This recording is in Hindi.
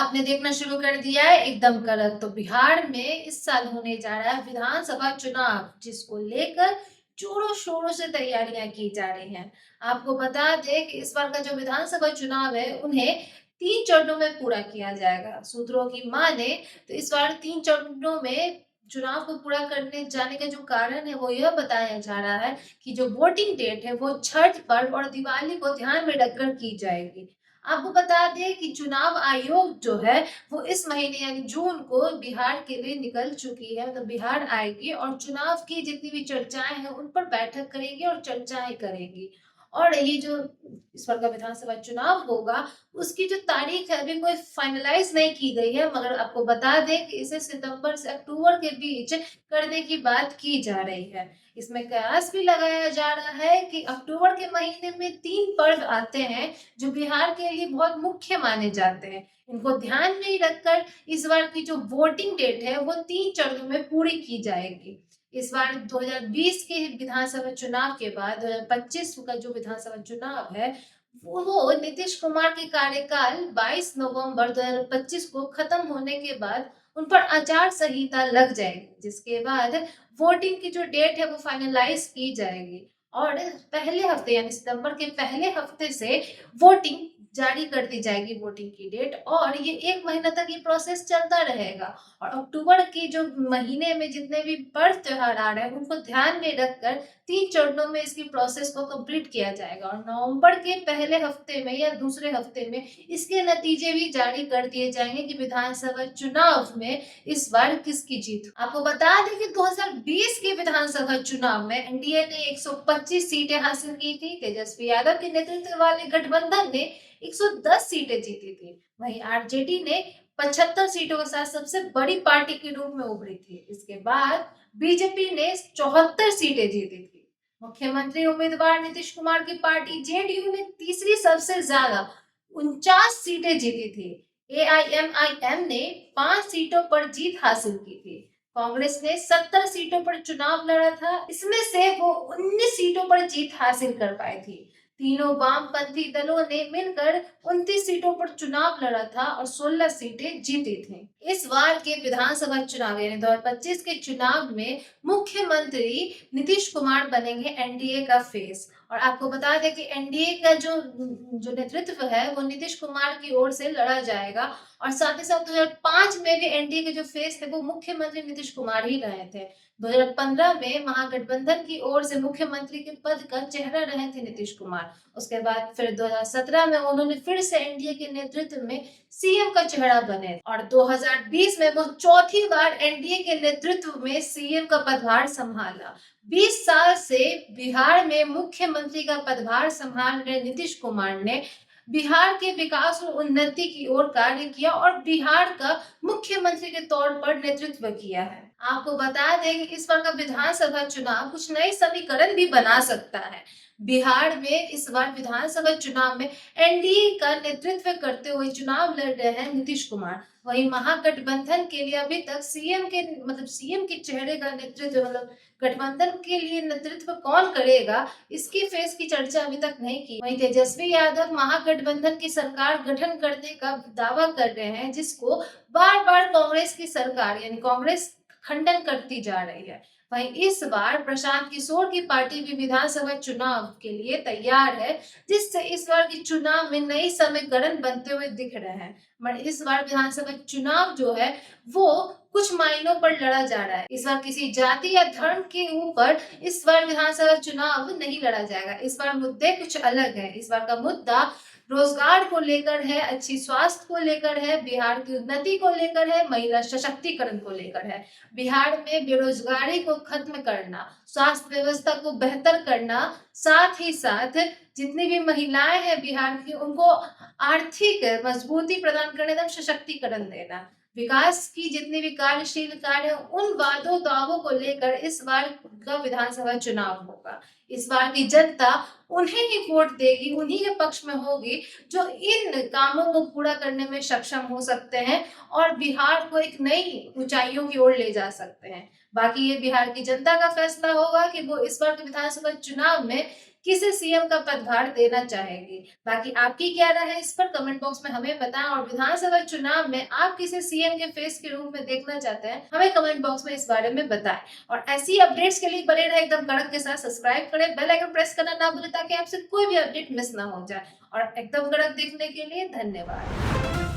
आपने देखना शुरू कर दिया है एकदम कड़क। तो बिहार में इस साल होने जा रहा है विधानसभा चुनाव, जिसको लेकर जोरों शोरों से तैयारियां की जा रही हैं। आपको बता दें कि इस बार का जो विधानसभा चुनाव है उन्हें 3 चरणों में पूरा किया जाएगा। सूत्रों की माने तो इस बार 3 चरणों में चुनाव को पूरा करने जाने का जो कारण है वो यह बताया जा रहा है कि जो वोटिंग डेट है वो छठ पर्व और दिवाली को ध्यान में रखकर की जाएगी। आपको बता दें कि चुनाव आयोग जो है वो इस महीने यानी जून को बिहार के लिए निकल चुकी है। मतलब बिहार आएगी और चुनाव की जितनी भी चर्चाएं हैं उन पर बैठक करेगी और चर्चाएं करेगी। और ये जो इस बार का विधानसभा चुनाव होगा उसकी जो तारीख है अभी कोई फाइनलाइज नहीं की गई है, मगर आपको बता दें कि इसे सितंबर से अक्टूबर के बीच करने की बात की जा रही है। इसमें कयास भी लगाया जा रहा है कि अक्टूबर के महीने में 3 पर्व आते हैं जो बिहार के लिए बहुत मुख्य माने जाते हैं। इनको ध्यान में ही रखकर इस बार की जो वोटिंग डेट है वो 3 चरणों में पूरी की जाएगी। इस बार 2020 के विधानसभा चुनाव के बाद 2025 का जो विधानसभा चुनाव है वो नीतीश कुमार के कार्यकाल 22 नवंबर 2025 को खत्म होने के बाद उन पर आचार संहिता लग जाएगी, जिसके बाद वोटिंग की जो डेट है वो फाइनलाइज की जाएगी। और पहले हफ्ते यानी सितंबर के पहले हफ्ते से वोटिंग जारी कर दी जाएगी, वोटिंग की डेट। और ये 1 महीना तक ये प्रोसेस चलता रहेगा। और अक्टूबर की जो महीने में जितने भी पर्व त्योहार आ रहे हैं उनको ध्यान में रखकर 3 चरणों में इसकी प्रोसेस को कंप्लीट किया जाएगा। और नवंबर के पहले हफ्ते में या दूसरे हफ्ते में इसके नतीजे भी जारी कर दिए जाएंगे कि विधानसभा चुनाव में इस बार किसकी जीत। आपको बता दें कि 2020 के विधानसभा चुनाव में एनडीए ने 125 सीटें हासिल की थी। तेजस्वी यादव के नेतृत्व वाले गठबंधन ने 110 सीटें जीती थी। वहीं आरजेडी ने 75 सीटों के साथ सबसे बड़ी पार्टी के रूप में उभरी थी। इसके बाद बीजेपी ने 74 सीटें जीती थी। मुख्यमंत्री उम्मीदवार नीतीश कुमार की पार्टी जेडीयू ने तीसरी सबसे ज्यादा 49 सीटें जीती थी। एआईएमआईएम ने 5 सीटों पर जीत हासिल की थी। कांग्रेस ने 70 सीटों पर चुनाव लड़ा था, इसमें से वो 19 सीटों पर जीत हासिल कर पाई थी। तीनों वामपंथी दलों ने मिलकर 29 सीटों पर चुनाव लड़ा था और 16 सीटें जीती थी। इस बार के विधानसभा चुनाव यानी 2025 के चुनाव में मुख्यमंत्री नीतीश कुमार बनेंगे एनडीए का फेस। और आपको बता दें कि एनडीए का जो जो नेतृत्व है वो नीतीश कुमार की ओर से लड़ा जाएगा। और साथ ही साथ 2005 में भी एनडीए के जो फेस थे वो मुख्यमंत्री नीतीश कुमार ही रहे थे। 2015 में महागठबंधन की ओर से मुख्यमंत्री के पद का चेहरा रहे थे नीतीश कुमार। उसके बाद फिर 2017 में उन्होंने फिर से एनडीए के नेतृत्व में सीएम का चेहरा बने और 2020 में वो चौथी बार एनडीए के नेतृत्व में सीएम का पदभार संभाला। 20 साल से बिहार में मुख्यमंत्री का पदभार संभाल रहे नीतीश कुमार ने बिहार के विकास और उन्नति की ओर कार्य किया और बिहार का मुख्यमंत्री के तौर पर नेतृत्व किया है। आपको बता दें कि इस बार का विधानसभा चुनाव कुछ नए समीकरण भी बना सकता है। बिहार में इस बार विधानसभा चुनाव में एनडीए का नेतृत्व करते हुए चुनाव लड़ रहे हैं नीतीश कुमार। वहीं महागठबंधन के लिए अभी तक सीएम के चेहरे का नेतृत्व गठबंधन के लिए नेतृत्व कौन करेगा इसकी फेस की चर्चा अभी तक नहीं की। वहीं तेजस्वी यादव महागठबंधन की सरकार गठन करने का दावा कर रहे हैं, जिसको बार बार कांग्रेस की सरकार यानी कांग्रेस खंडन करती जा रही है। वहीं इस बार प्रशांत किशोर की पार्टी भी विधानसभा चुनाव के लिए तैयार है, जिससे इस बार की चुनाव में नई समीकरण बनते हुए दिख रहे हैं। मगर इस बार विधानसभा चुनाव जो है वो कुछ मायनों पर लड़ा जा रहा है। इस बार किसी जाति या धर्म के ऊपर इस बार विधानसभा चुनाव नहीं लड़ा जाएगा। इस बार मुद्दे कुछ अलग है। इस बार का मुद्दा रोजगार को लेकर है, अच्छी स्वास्थ्य को लेकर है, बिहार की उन्नति को लेकर है, महिला सशक्तिकरण को लेकर है। बिहार में बेरोजगारी को खत्म करना, स्वास्थ्य व्यवस्था को बेहतर करना, साथ ही साथ जितनी भी महिलाएं हैं बिहार की उनको आर्थिक मजबूती प्रदान करने का सशक्तिकरण देना, विकास की जितनी भी कार्यशील कार्य उन वादों दावों को लेकर इस बार का विधानसभा चुनाव होगा। इस बार की जनता उन्हें ही वोट देगी, उन्हीं के पक्ष में होगी जो इन कामों को पूरा करने में सक्षम हो सकते हैं और बिहार को एक नई ऊंचाइयों की ओर ले जा सकते हैं। बाकी ये बिहार की जनता का फैसला होगा कि वो इस बार के विधानसभा चुनाव में किसे सीएम का पदभार देना चाहेगी। बाकी आपकी क्या राय है इस पर कमेंट बॉक्स में हमें बताएं और विधानसभा चुनाव में आप किसे सीएम के फेस के रूप में देखना चाहते हैं, हमें कमेंट बॉक्स में इस बारे में बताएं। और ऐसी अपडेट्स के लिए बने रहे एकदम कड़क के साथ, सब्सक्राइब करें, बेल आइकन प्रेस करना ना भूलें ताकि आपसे कोई भी अपडेट मिस ना हो जाए। और एकदम कड़क देखने के लिए धन्यवाद।